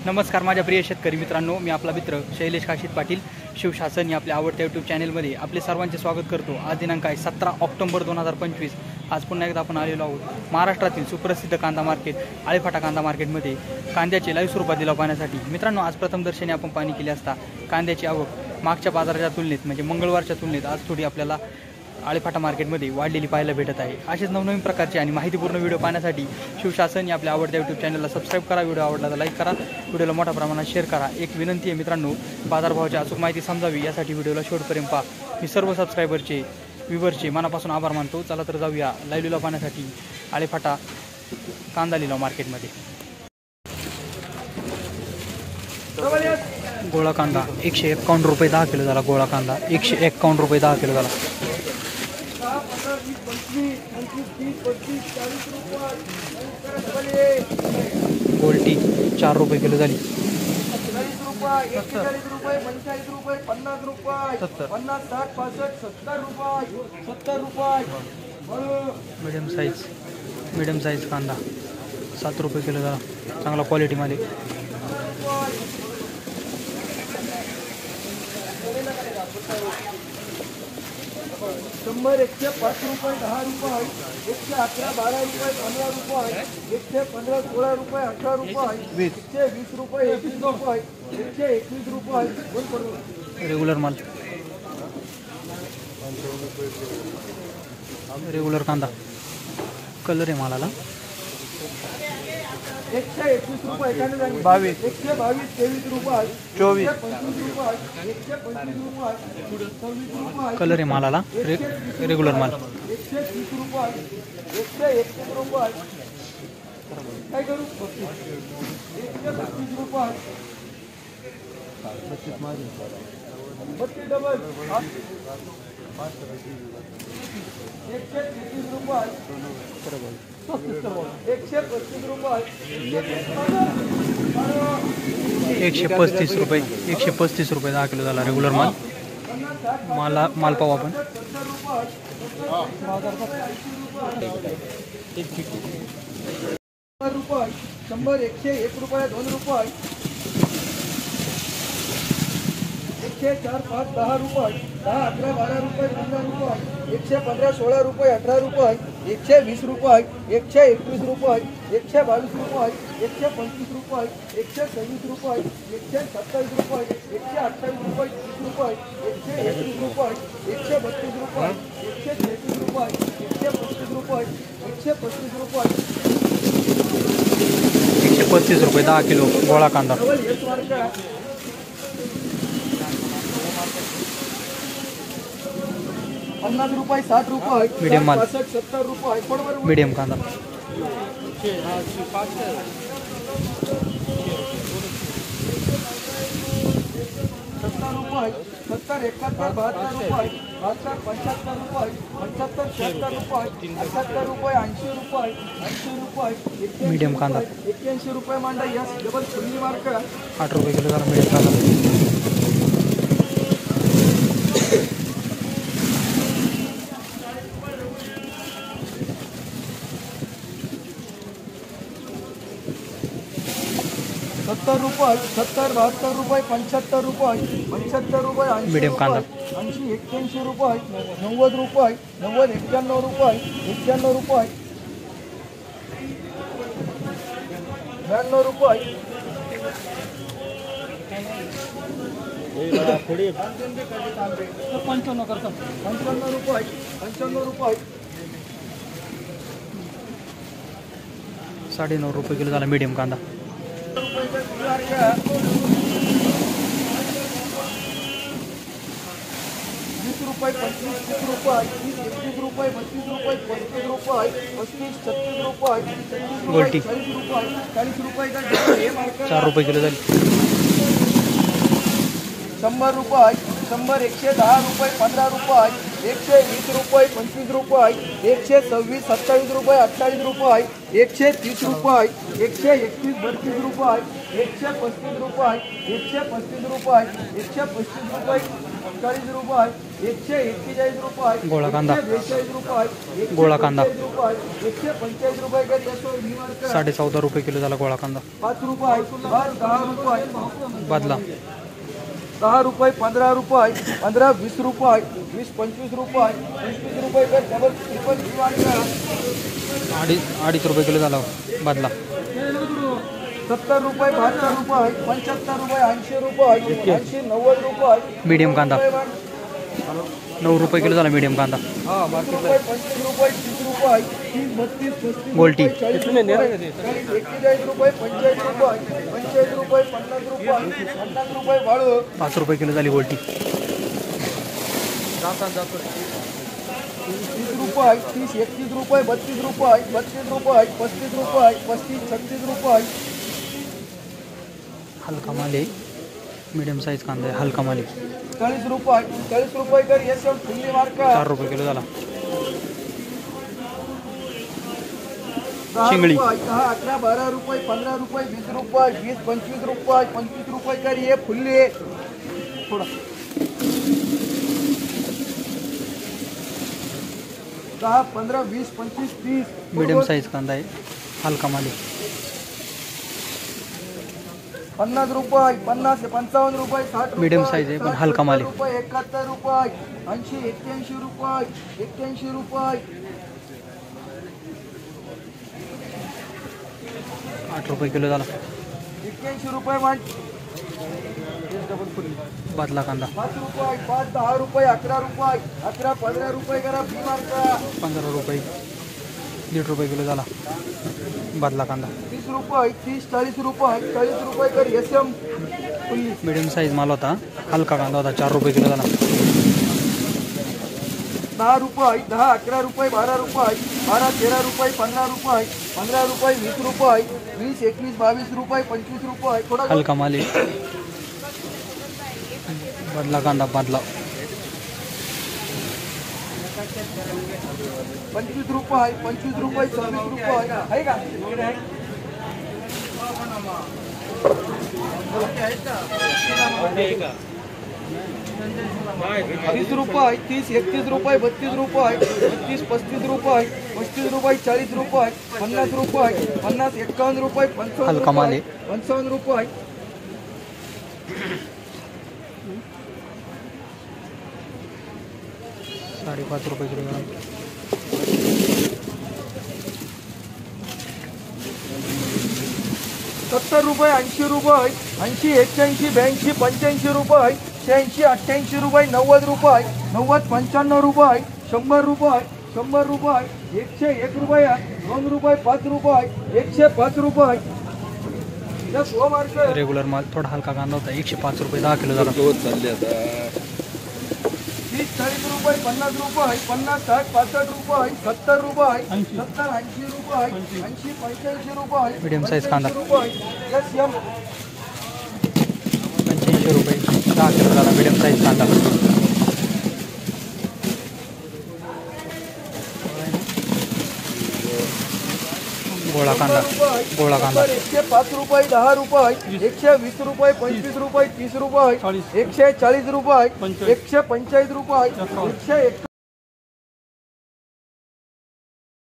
नमस्कार माझ्या प्रिय शेतकरी मित्रांनो, मी आपला मित्र शैलेश काशीद पाटील शिवशासन या आपल्या आवडत्या यूट्यूब चॅनलमध्ये आपले सर्वांचे स्वागत करतो। आज दिनांक आहे 17 ऑक्टोबर 2025। आज पुन्हा एकदा आपण आलेलो आहोत महाराष्ट्रातील सुप्रसिद्ध कांदा मार्केट आळेफाटा कांदा मार्केटमध्ये कांद्याचे लाईव्ह स्वरूपात लिलाव पाहण्यासाठी। मित्रांनो, आज प्रथमदर्शनी आपण पाहणी केली असता कांद्याची आवक मागच्या बाजाराच्या तुलनेत म्हणजे मंगळवारच्या तुलनेत आज थोडी आपल्याला आळेफाटा मार्केटमध्ये वाढलेली पाहायला भेटत आहे। असेच नवनवीन प्रकारचे आणि माहितीपूर्ण व्हिडिओ पाहण्यासाठी शिवशासन या आपल्या आवडत्या यूट्यूब चॅनलला सबस्क्राईब करा। व्हिडिओ आवडला तर लाईक करा, व्हिडिओला मोठ्या प्रमाणात शेअर करा। एक विनंती आहे मित्रांनो, बाजारभावाची अचूक माहिती समजावी यासाठी व्हिडिओला शेवटपर्यंत पहा। मी सर्व सबस्क्रायबरचे व्ह्यूवरचे मनापासून आभार मानतो। चला तर जाऊया लाईव्ह लिलाव पाहण्यासाठी आळेफाटा कांदा लिलाव मार्केटमध्ये। गोळा कांदा 151 रुपये 10 किलो झाला। गोळा कांदा 151 रुपये 10 किलो झाला। गोल्टी 4 रुपये किलो झाली। 40 रुपये 45 रुपये 50 रुपये 50 60 65 70 रुपये मीडियम साईज कांदा 7 रुपये किलो झाला, चांगला क्वालिटीमध्ये। 100 105 रुपये 10 रुपये 111 12 रुपये 15 रुपये 115 16 रुपये 18 रुपये 120 रुपये 21 रुपये 121 रुपये। रेगुलर माल, रेगुलर कांदा कलर आहे मालाला। 121 रुपये 22 122 23 रुपये 24 25 रुपये 125 रुपये 26 रुपये कलर आहे मालाला। रेगुलर माल 130 रुपये 131 रुपये काय करू 132 रुपये 32 डबल 133 रुपये 135 रुपये 135 रुपये 135 रुपये 10 किलो झाला रेगुलर माल। माल पाहू आपण। 100 101 रुपये 2 रुपये 104 5 10 रुपये 10 11 12 रुपये 15 रुपये 115 16 रुपये 18 रुपये 120 रुपये 121 रुपये 122 रुपये 125 रुपये 126 रुपये 127 रुपये 128 रुपये 30 रुपये 131 रुपये 132 रुपये 133 रुपये 135 रुपये 135 रुपये 135 रुपये 10 किलो गोळा कांदा। 50 रुपये 60 रुपये मीडियम माल 70 रुपये मीडियम कांदा। 70 रुपये 70 71 72 रुपये 72 75 रुपये 75 76 रुपये 78 रुपये 80 रुपये 80 रुपये मीडियम कांदा 81 रुपये मांडा यस डबल शून्य मार्क 8 रुपये किलो झाला मीडियम कांदा। 70 रुपये 70 72 रुपये 75 रुपये 75 रुपये 80 मीडियम कांदा 80 81 रुपये 90 रुपये 90 91 रुपये 91 रुपये 92 रुपये 55 करतो 55 रुपये 55 रुपये 9.5 रुपये किलो झाला मीडियम कांदा। 20 रुपये 25 रुपये 21 रुपये 32 रुपये 35 रुपये 35 36 रुपये गोल्टी 40 रुपये का 4 रुपये किलो झाली। 100 रुपये 100 110 रुपये 15 रुपये 120 रुपये 25 रुपये 126 27 रुपये 28 रुपये 130 रुपये 131 32 रुपये 135 रुपये 135 रुपये 135 रुपये 40 रुपये 141 रुपये गोळा कांदा 142 रुपये गोळा कांदा 145 रुपये कर यसो वी मार्क 14.5 रुपये किलो झाला गोळा कांदा 5 रुपये 10 रुपये बदला 10 रुपये 15 रुपये 15 20 रुपये 20 25 रुपये 25 रुपये कर डबल ट्रिपल वी मार्क 2.5 रुपये किलो झाला बदला 70 रुपये 72 रुपये 75 रुपये 80 रुपये 80 90 रुपये मीडियम कांदा 9 रुपये किलो झाला मीडियम कांदा हाँ मार्केट रुपये 25 रुपये 30 रुपये 30 32 35 गोल्टी 41 रुपये 45 रुपये 50 रुपये 50 रुपये वाळू 5 रुपये किलो झाली गोल्टी 30 रुपये 30 31 रुपये 32 रुपये 32 रुपये 35 रुपये 35 36 रुपये हलका माल आहे मीडियम साईज कांदा आहे हलका माल आहे 40 रुपये कर ये सब फुल्ली मार्का 4 रुपये किलो झाला 10 शिंगडी. रुपये 10 11 12 रुपये 15 रुपये 20 रुपये 20 25 रुपये 25 रुपये कर ये फुल्ली थोड़ा 10 15 20 25 30 मीडियम साईज कांदा आहे हलका माल आहे 50 रुपये 50 ते 55 रुपये 60 रुपये मीडियम साईज आहे पण हलका माल आहे रुपये 71 रुपये 80 81 रुपये 81 रुपये 8 रुपये किलो झाला 81 रुपये मान डबल फुल्ली बदला कांदा 5 रुपये 5 10 रुपये 11 रुपये 11 15 रुपये करा बी मार्का 15 रुपये 1.5 रुपये किलो झाला बदला कांदा 30 रुपये 30 40 रुपये 40 रुपये कर एसएम फुल्ली मीडियम साईज माल होता हलका कांदा होता 4 रुपये किलो झाला 10 रुपये 10 11 रुपये 12 रुपये 12 13 रुपये 15 रुपये 15 रुपये 20 रुपये 20 21 22 रुपये 25 रुपये थोड़ा हलका माल आहे बदला कांदा बदला 25 रुपये 26 रुपये 26 रुपये आहे का 30 रुपये 30 31 रुपये 32 रुपये 32 35 रुपये 35 रुपये 40 रुपये 50 रुपये 50 51 रुपये 55 हलका माल आहे 55 रुपये 5.5 रुपये किलो झाला 70 रुपये 80 रुपये 80 81 82 85 रुपये 86 88 रुपये 90 रुपये 90 95 रुपये 100 रुपये 100 रुपये 101 रुपये 2 रुपये 5 रुपये 105 रुपये यस हो मार्केट रेग्युलर माल थोडा हलका कांदा होता 105 रुपये 10 किलो झाला 30 40 रुपये 50 रुपये 50 60 65 रुपये 70 रुपये 70 80 रुपये 80 85 रुपये मीडियम साईज कांदा यस यम 85 रुपये 10 किलो झाला मीडियम साईज कांदा गोळा कांदा गोळा कांदा 105 रुपये 10 रुपये 120 रुपये 25 रुपये 30 रुपये 140 रुपये 145 रुपये 101